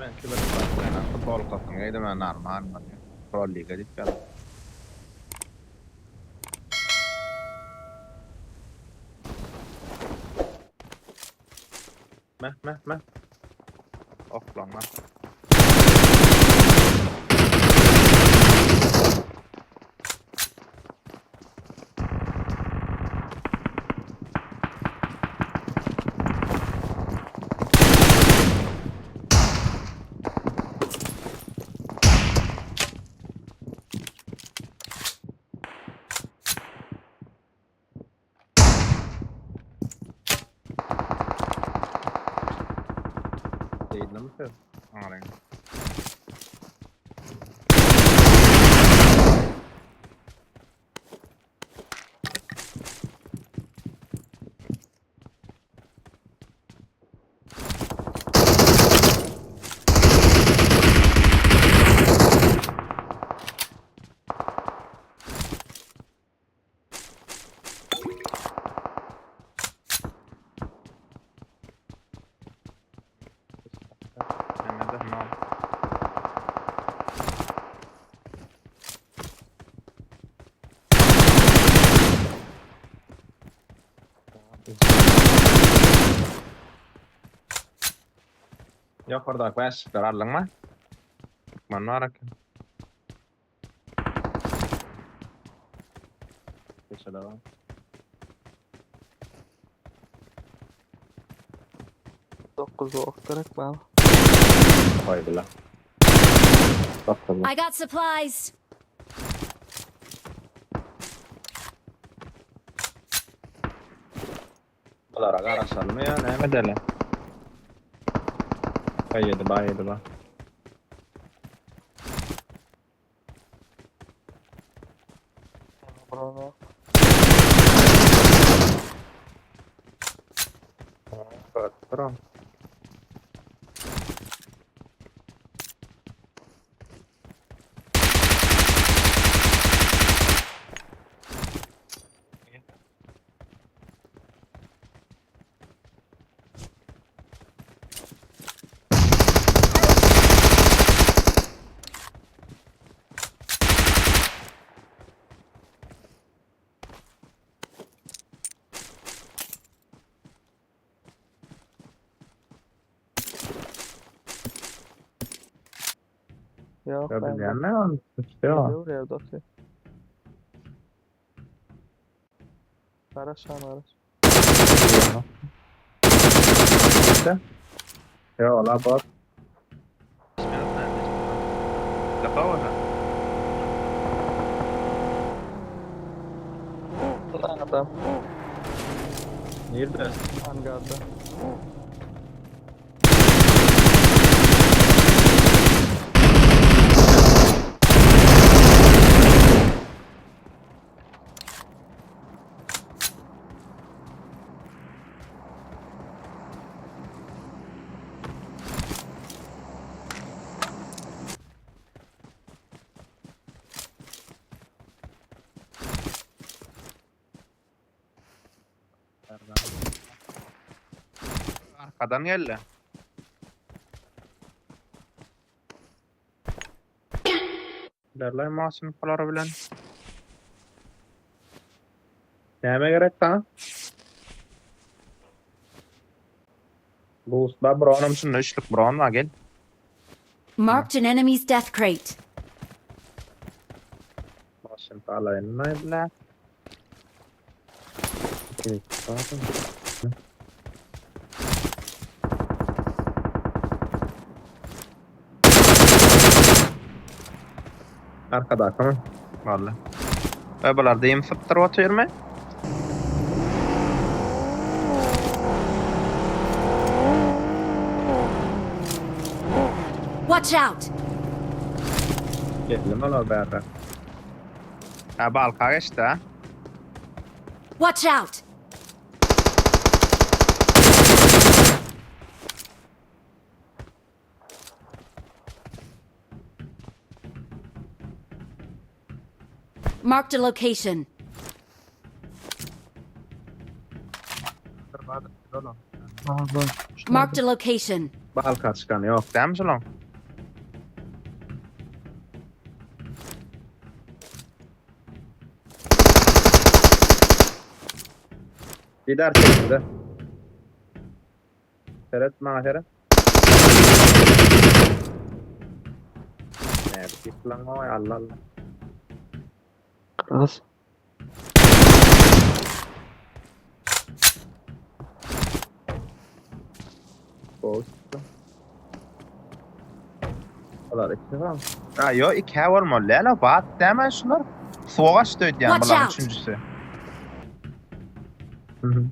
Ben kiber futbol kaptım. Gayda ben normal. Pro Liga dip geldim. Meh. Offlan lan. Değil mi sen? Arayın. Yok orada baş kararlın mı? Man var ki. Geçelim. 9 ok gerek bana. Vay bile. Bakalım. I got supplies. Bulara karışalım ya ne edelim? Bayıdı. Bravo. Tamam. Yok Ya ben bilen ne var? İşte o. Yok ya dosya. Araç. İşte. Ya ola bak. Defa var. Ulan adam Nerede? hangarda. Arkadan geldi. Derler masum falan bilen. Neme gerek ha? Bu usta Brown'um şunu üçlük Brown var gel. Marked an enemy's death crate. Masum falan ne bile. Arkada mı? Vallahi. Öbürler deyim fıttır atıyor mu? Watch out! Geldim ola beraber. Ha balka geçti ha. Watch out! Marked a location. Aha bak. Marked a location. Balka çıkanı yok değil mi şulan? Gider çekildi. Seret bana seret. Ne yapayım lan oy Allah Allah. Kız. Post. Olar iki var. Ha yo iki var mı? Lela bat demen şunlar. Soğuğa stöyd yani Watch bulan out. üçüncüsü. Hı hı.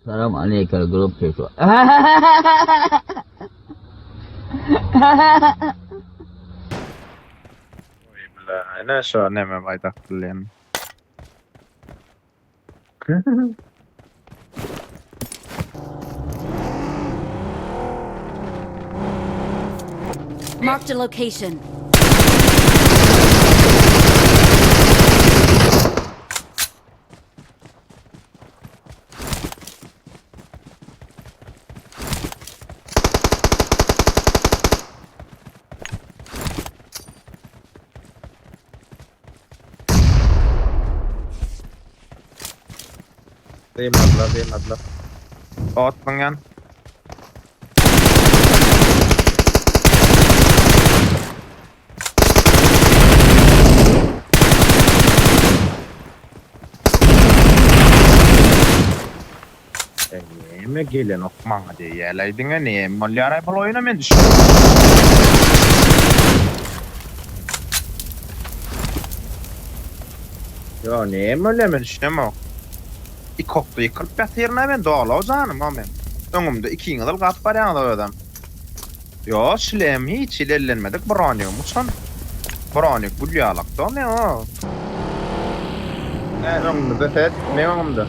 Salam alaikum grup itu. Oy billahi ne şu ne mi baydak bilen. Marked a location. Değmediler. Atmangan. Neme gelen okman hadi yerleydin ne malyaray bol oyuna men düşün. Yo ne malya düşünemem. İkoktu yıkırıp yatırına ben doğal o canım o men. Önümde 2 yıl kat var yani adam. Yo şilem hiç ilerlenmedik bıranıyor musun? Bıranıyor bu yalakta ne o? Ne önümde set ne önümde?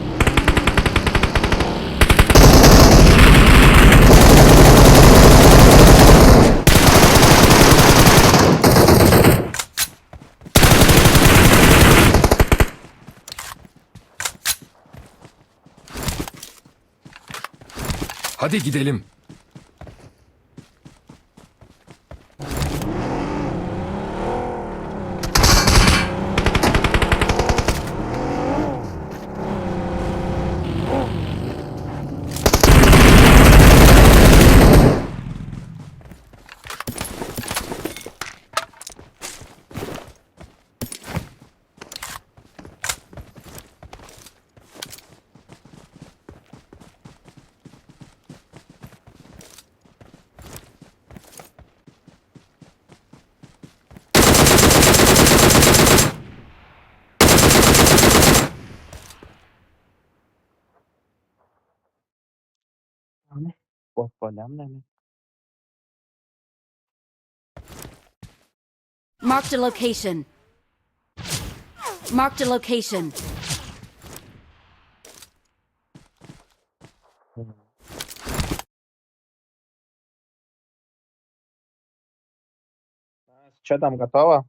Hadi gidelim. Ne? Bot bolam ne? Marked a location. Marked a location. Что там готово?